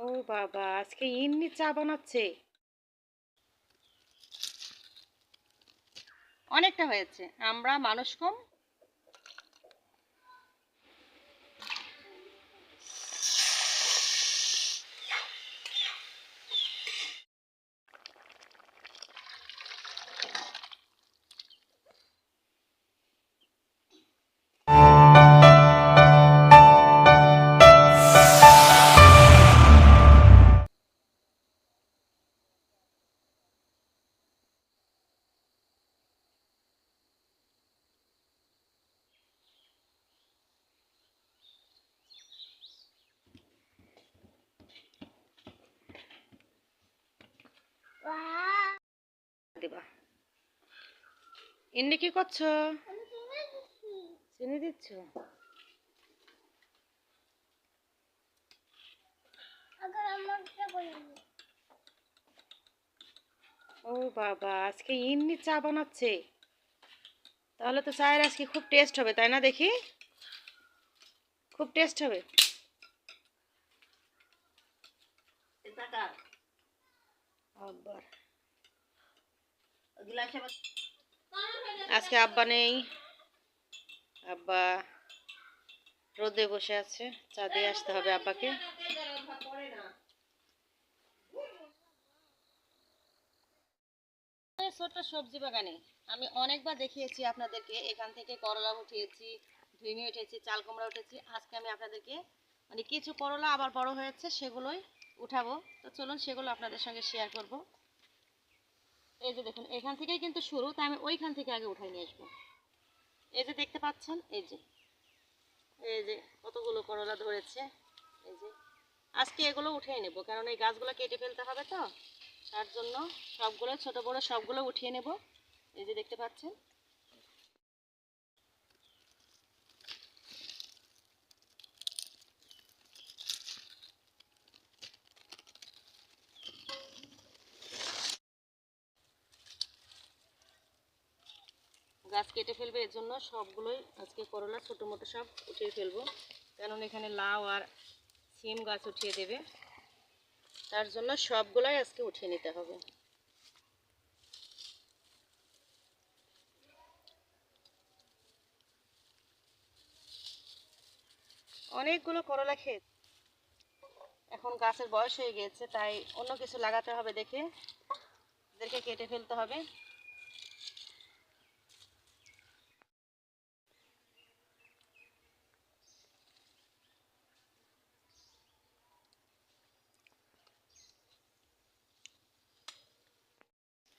ও বাবা, আজকে ইন্নি চা বানাচ্ছে। অনেকটা হয়েছে, আমরা মানুষ কম। দিবা ইন্নি কি করছো? চিনি দিচ্ছ? ও বাবা, আজকে ইন্নি চা বানাচ্ছে। তাহলে তো চায়ের আজকে খুব টেস্ট হবে, তাই না? দেখি, খুব টেস্ট হবে। আব্বার আজকে আব্বা নেই, আব্বা রোদে বসে আছে, চা দিয়ে আসতে হবে আব্বাকে। ছোট্ট সবজি বাগানে আমি অনেকবার দেখিয়েছি আপনাদেরকে, এখান থেকে করলা উঠিয়েছি, ঝিঙে উঠেছি, চাল কুমড়া উঠেছি। আজকে আমি আপনাদেরকে মানে কিছু করলা আবার বড় হয়েছে সেগুলোই উঠাবো। তো চলুন সেগুলো আপনাদের সঙ্গে শেয়ার করব। এই যে দেখুন, এখান থেকেই কিন্তু শুরু, তাই আমি ওইখান থেকে আগে উঠাই নিয়ে আসবো। এই যে দেখতে পাচ্ছেন, এই যে কতগুলো করলা ধরেছে। এই যে আজকে এগুলো উঠিয়ে নেব, কারণ এই গাছগুলো কেটে ফেলতে হবে, তো তার জন্য সবগুলো ছোট বড় সবগুলো উঠিয়ে নেব। এই যে দেখতে পাচ্ছেন, গাছ কেটে ফেলবে, এর জন্য সবগুলোই আজকে করলা ছোট মোটো সব উঠিয়ে ফেলবো, কারণ এখানে লাউ আর সিম গাছ উঠিয়ে দেবে, তার জন্য সবগুলাই আজকে উঠিয়ে নিতে হবে। অনেকগুলো করলা ক্ষেত, এখন গাছের বয়স হয়ে গিয়েছে, তাই অন্য কিছু লাগাতে হবে দেখে এদেরকে কেটে ফেলতে হবে।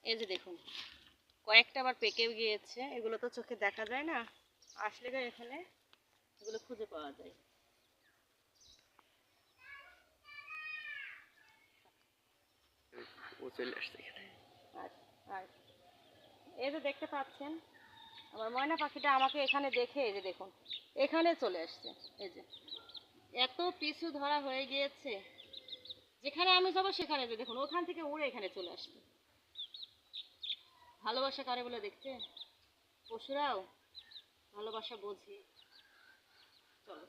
এই যে দেখুন, কয়েকটা আবার পেকেও গিয়েছে, এগুলো তো চোখে দেখা যায় না, আসলে এখানে এগুলো খুঁজে পাওয়া যায়। আর আর এই যে দেখতে পাচ্ছেন, আমার ময়না পাখিটা আমাকে এখানে দেখে এই যে দেখুন এখানে চলে আসছে। এই যে এত পিছু ধরা হয়ে গিয়েছে, যেখানে আমি যাবো সেখানে যে দেখুন ওখান থেকে উড়ে এখানে চলে আসবে। ভালোবাসা কারে বলে দেখতে, পশুরাও ভালোবাসা বোঝে। চলো,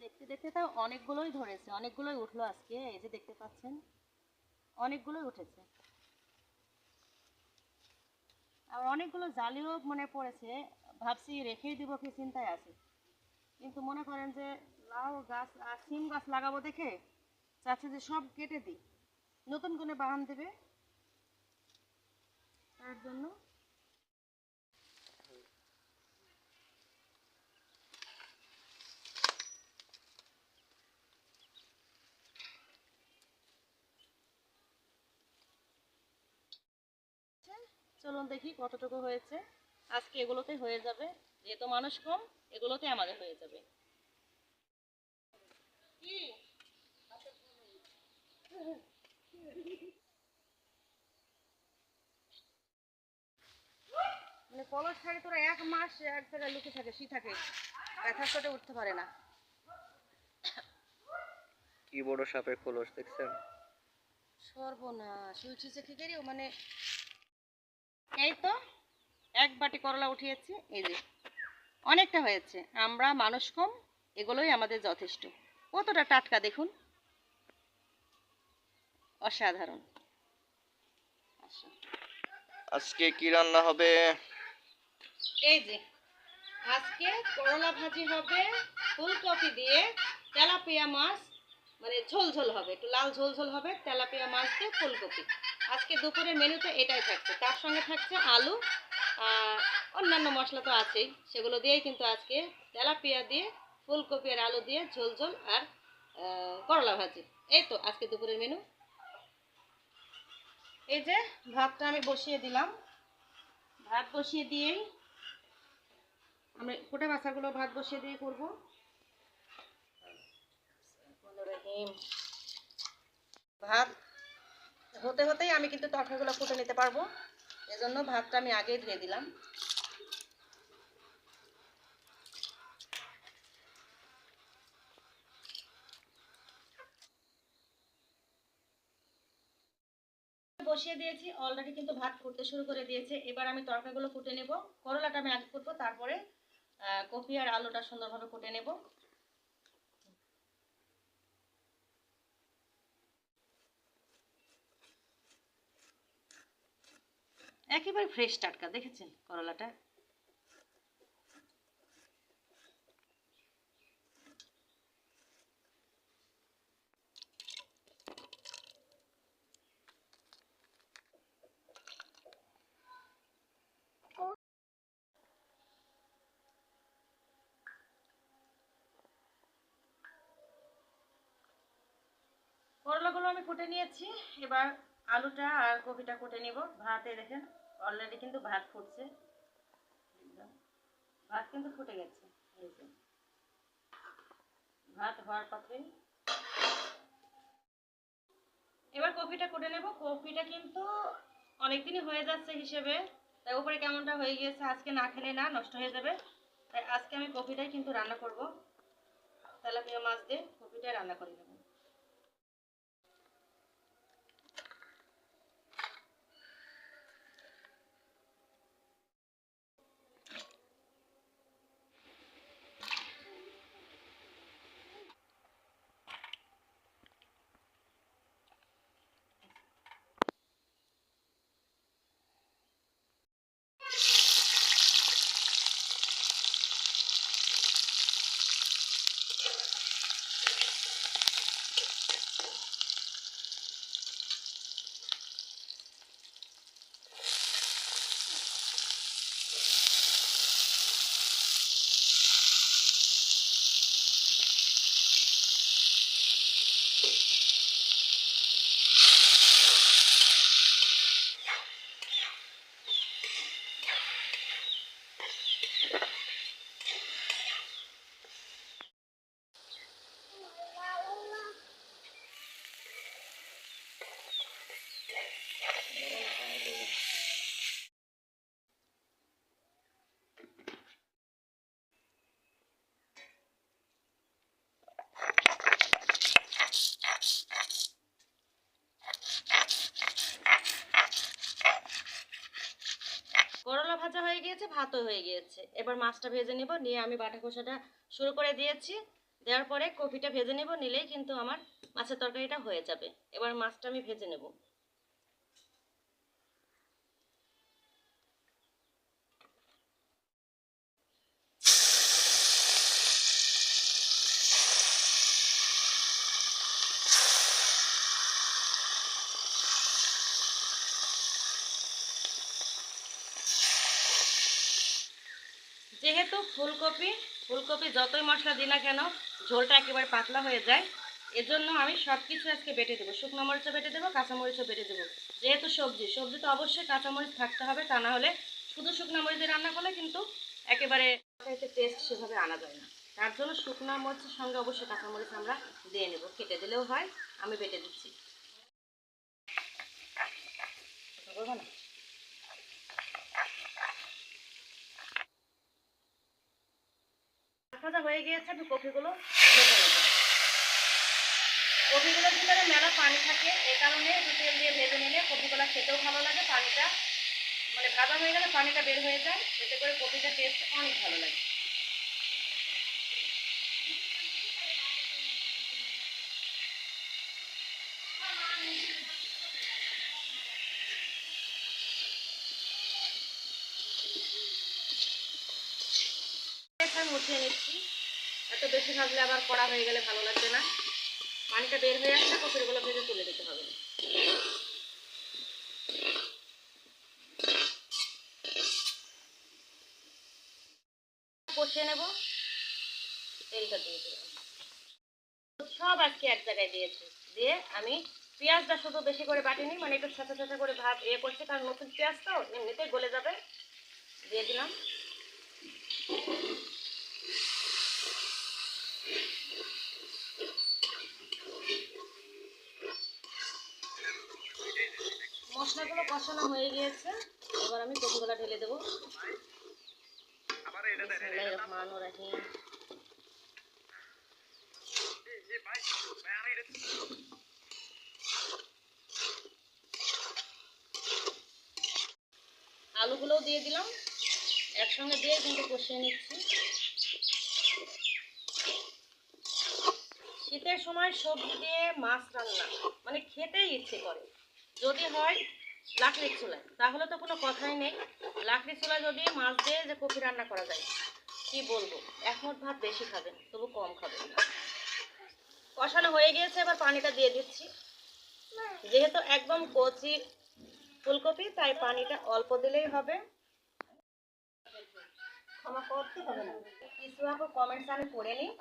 দেখতে দেখতে তো অনেকগুলোই ধরেছে, অনেকগুলোই উঠলো আজকে। এই যে দেখতে পাচ্ছেন, অনেকগুলোই উঠেছে, আর অনেকগুলো জালিও মনে পড়েছে। ভাবছি রেখেই দিব কি চিন্তায় আছে, কিন্তু মনে করেন যে লাউ গাছ আর সিম গাছ লাগাবো দেখে চাচ্ছে যে সব কেটে দিই, নতুন করে বাগান দেবে, তার জন্য চলুন দেখি কতটুকু হয়েছে। আজকে এগুলোতে হয়ে যাবে, যেহেতু মানুষ কম, এগুলোতে আমাদের হয়ে যাবে। কি মানে কলস থাকে, তোরা 1 মাস এক জায়গায় লুকে থাকে, থাকে ব্যথার চোটে উঠতে পারে না। কি বড় সাপের খোলস দেখছেন? সর্বনাশ উঠেছে কি করি মানে, এই তো এক বাটি করলা উঠিয়েছি, এই যে অনেকটা হয়েছে। আমরা মানুষ কম, এগুলোই আমাদের যথেষ্ট। কতটা টাটকা দেখুন, অসাধারণ। আচ্ছা, আজকে কি রান্না হবে? এই যে আজকে করলা ভাজি হবে, ফুলকপি দিয়ে তেলাপিয়া মাছ, মানে ঝোল ঝোল হবে, একটু লাল ঝোল ঝোল হবে, তেলাপিয়া মাছ দিয়ে ফুলকপি। আজকে দুপুরের মেনুতে এটাই থাকছে, তার সঙ্গে থাকছে আলু, অন্যান্য মশলা তো আছেই, সেগুলো দিয়েই কিন্তু আজকে তেলাপিয়া দিয়ে ফুলকপি আর আলু দিয়ে ঝোল ঝোল আর করলা ভাজি। এই তো আজকে দুপুরের মেনু। এই যে ভাতটা আমি বসিয়ে দিলাম, ভাত বসিয়ে দিয়েই আমরা কোটা বাছাগুলো ভাত বসিয়ে দিয়ে করবো। ভাত হতে হতেই আমি কিন্তু তরকারিগুলো ফুটে নিতে পারবো, এজন্য ভাতটা আমি আগেই ধুয়ে দিলাম। বসিয়ে দিয়েছি অলরেডি, কিন্তু ভাত ফুটতে শুরু করে দিয়েছে। এবার আমি তরকারিগুলো ফুটে নেব। করলাটা আমি আগে ফুটবো, তারপরে কপি আর আলুটা সুন্দরভাবে ফুটে নেব। একেবারে ফ্রেশ টাটকা, দেখেছেন করলাটা? করলাগুলো আমি কুটে নিয়েছি, এবার আলুটা আর কপিটা কুটে নিব। ভাতে দেখেন অলরেডি কিন্তু ভাত ফুটছে, ভাত কিন্তু ফুটে গেছে। এই যে ভাত হওয়ার পথে, এবার কপিটা কুটে নেব। কপিটা কিন্তু অনেকদিনই হয়ে যাচ্ছে হিসেবে, তাই উপরে কেমনটা হয়ে গিয়েছে, আজকে না খেলে না নষ্ট হয়ে যাবে, তাই আজকে আমি কপিটাই কিন্তু রান্না করব। তেলাপিয়া মাছ দিয়ে কপিটাই রান্না করে নেব। করলা ভাজা হয়ে গিয়েছে, ভাতও হয়ে গিয়েছে। এবার মাছটা ভেজে নেব, নিয়ে আমি বাটা কষাটা শুরু করে দিয়েছি। দেওয়ার পরে কপিটা ভেজে নেব, নিলেই কিন্তু আমার মাছের তরকারিটা হয়ে যাবে। এবার মাছটা আমি ভেজে নেব। যেহেতু ফুলকপি যতই মশলা দিই না কেন ঝোলটা একেবারে পাতলা হয়ে যায়, এজন্য আমি সব কিছু আজকে বেটে দেবো। শুকনো মরিচও বেটে দেবো, কাঁচামরিচও বেটে দেবো। যেহেতু সবজি তো অবশ্যই কাঁচামরিচ থাকতে হবে, তা না হলে শুধু শুকনো মরিচ দিয়ে রান্না করলে কিন্তু একেবারে টেস্ট সেভাবে আনা যায় না। তার জন্য শুকনো মরিচের সঙ্গে অবশ্যই কাঁচামরিচ আমরা দিয়ে নেব, কেটে দিলেও হয়, আমি বেটে দিচ্ছি। না ভাজা হয়ে গিয়েছে, আমি কপিগুলো ভেজে নেব। কপিগুলোর ভিতরে মেলা পানি থাকে, এই কারণে একটু তেল দিয়ে ভেজে নিলে কপিগুলো খেতেও ভালো লাগে। পানিটা মানে ভাজা হয়ে গেলে পানিটা বের হয়ে যায়, এতে করে কপিটার টেস্ট অনেক ভালো লাগে। মুছিয়ে নিচ্ছি, এত বেশি ভাজলে আবার কড়া হয়ে গেলে ভালো লাগবে না। পানিটা বের হয়ে আসলে কপিগুলো ভেজে তুলে দিতে হবে। কষিয়ে নেব, তেলটা দিয়ে দিলাম। সব আজকে এক জায়গায় দিয়েছি, দিয়ে আমি পেঁয়াজটা শুধু বেশি করে বাটিনি, মানে একটু ছোটো ছোটো করে ভাত করছি, কারণ নতুন পেঁয়াজ তো এমনিতেই গলে যাবে। দিয়ে দিলাম। মশলাগুলো কষানো হয়ে গিয়েছে, এবার আমি কপিগুলো ঢেলে দেবো। বিসমিল্লাহির রহমানির রহিম। আলুগুলোও দিয়ে দিলাম, একসঙ্গে দিয়ে কিন্তু কষিয়ে নিচ্ছি। শীতের সময় সবজি দিয়ে মাছ রান্না মানে খেতেই ইচ্ছে করে। যদি হয় লাকড়ির চুলায়, তাহলে তো কোনো কথাই নেই। লাকড়ির চুলায় যদি মাছ দিয়ে যে কপি রান্না করা যায়, কি বলবো, এক মুঠ ভাত বেশি খাবেন, তবু কম খাবেন না। কষানো হয়ে গিয়েছে, এবার পানিটা দিয়ে দিচ্ছি। যেহেতু একদম কচি ফুলকপি, তাই পানিটা অল্প দিলেই হবে। ক্ষমা করতে হবে না, কিছু আপু কমেন্টস আমি পড়ে নিই।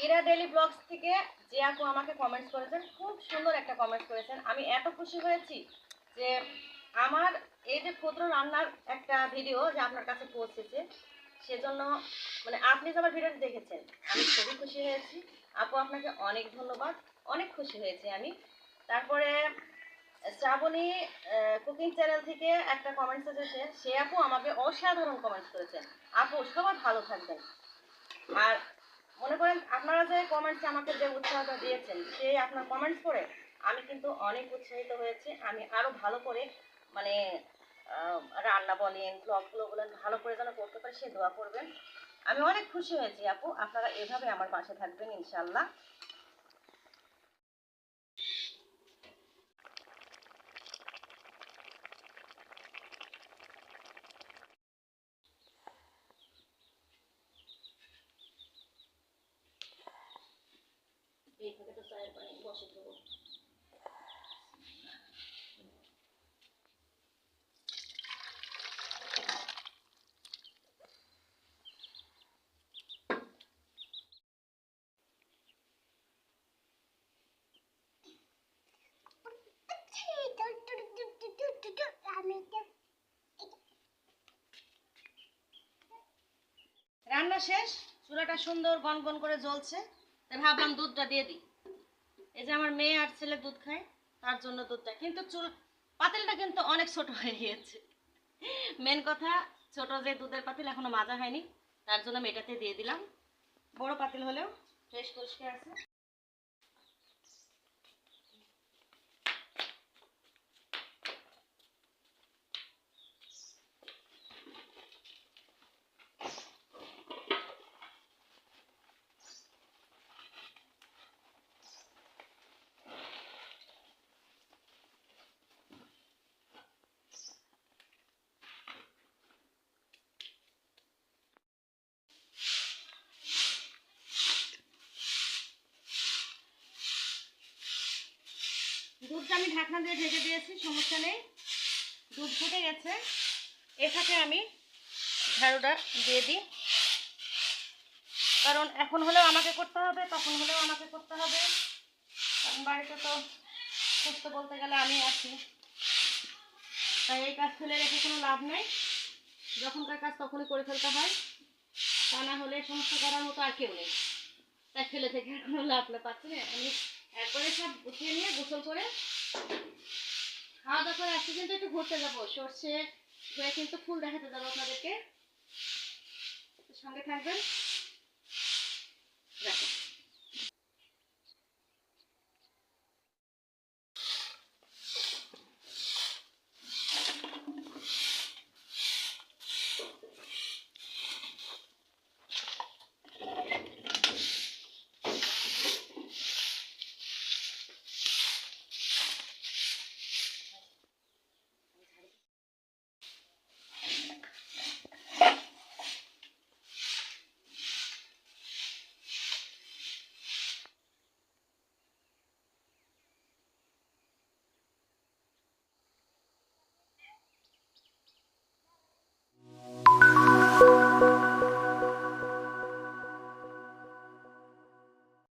ইরা ডেলি ব্লগস থেকে যে আপু আমাকে কমেন্টস করেছেন, খুব সুন্দর একটা কমেন্টস করেছেন। আমি এত খুশি হয়েছি যে আমার এই যে ক্ষুদ্র রান্নার একটা ভিডিও যে আপনার কাছে পৌঁছেছে, সেজন্য মানে আপনি যে আমার ভিডিওটি দেখেছেন, আমি খুবই খুশি হয়েছি। আপু আপনাকে অনেক ধন্যবাদ, অনেক খুশি হয়েছি আমি। তারপরে শ্রাবণী কুকিং চ্যানেল থেকে একটা কমেন্টস এসেছে, সে আপু আমাকে অসাধারণ কমেন্টস করেছেন। আপু সবাই ভালো থাকবেন। আর মনে করেন আপনারা যে কমেন্টস আমাকে যে উৎসাহটা দিয়েছেন, সেই আপনার কমেন্টস করে আমি কিন্তু অনেক উৎসাহিত হয়েছি। আমি আরও ভালো করে মানে রান্না বলেন, ব্লগগুলো বলেন, ভালো করে যেন করতে পারি, সে দোয়া করবেন। আমি অনেক খুশি হয়েছি আপু, আপনারা এভাবে আমার পাশে থাকবেন ইনশাল্লাহ। এই থেকে তো চায়ের পানি বসে দেবো। রান্না শেষ, চুলাটা সুন্দর গনগন করে জ্বলছে, তাই ভাবলাম দুধটা দিয়ে দিই। এই যে আমার মেয়ে আর ছেলে দুধ খায়, তার জন্য দুধটা, কিন্তু পাতিলটা কিন্তু অনেক ছোট হয়ে গিয়েছে। মেন কথা, ছোট যে দুধের পাতিল এখনো মাজা হয়নি, তার জন্য আমি এটাতে দিয়ে দিলাম। বড় পাতিল হলেও ফ্রেশ পরিষ্কার আছে। দুধটা আমি ঢাকনা দিয়ে ঢেকে দিয়েছি, সমস্যা নেই। দুধ ফুটে গেছে, এটাকে আমি ঝাড়ুটা দিয়ে দিই, কারণ এখন হলেও আমাকে করতে হবে, তখন হলেও আমাকে করতে হবে। কারণ বাড়িতে তো সুস্থ বলতে গেলে আমি আছি, তাই এই কাজ ফেলে রেখে কোনো লাভ নেই। যখনকার কাজ তখনই করে ফেলতে হয়, তা না হলে সমস্যা করার মতো আর কেউ নেই। তাই ফেলে থেকে কোনো লাভ না, পাচ্ছি না। আমি একবারে সব গুছিয়ে নিয়ে গোসল করে খাওয়া দাওয়া করে আজকে কিন্তু একটু ঘুরতে যাবো, সর্ষে হয়ে কিন্তু ফুল দেখাতে যাবো আপনাদেরকে, সঙ্গে থাকবেন। রাখো।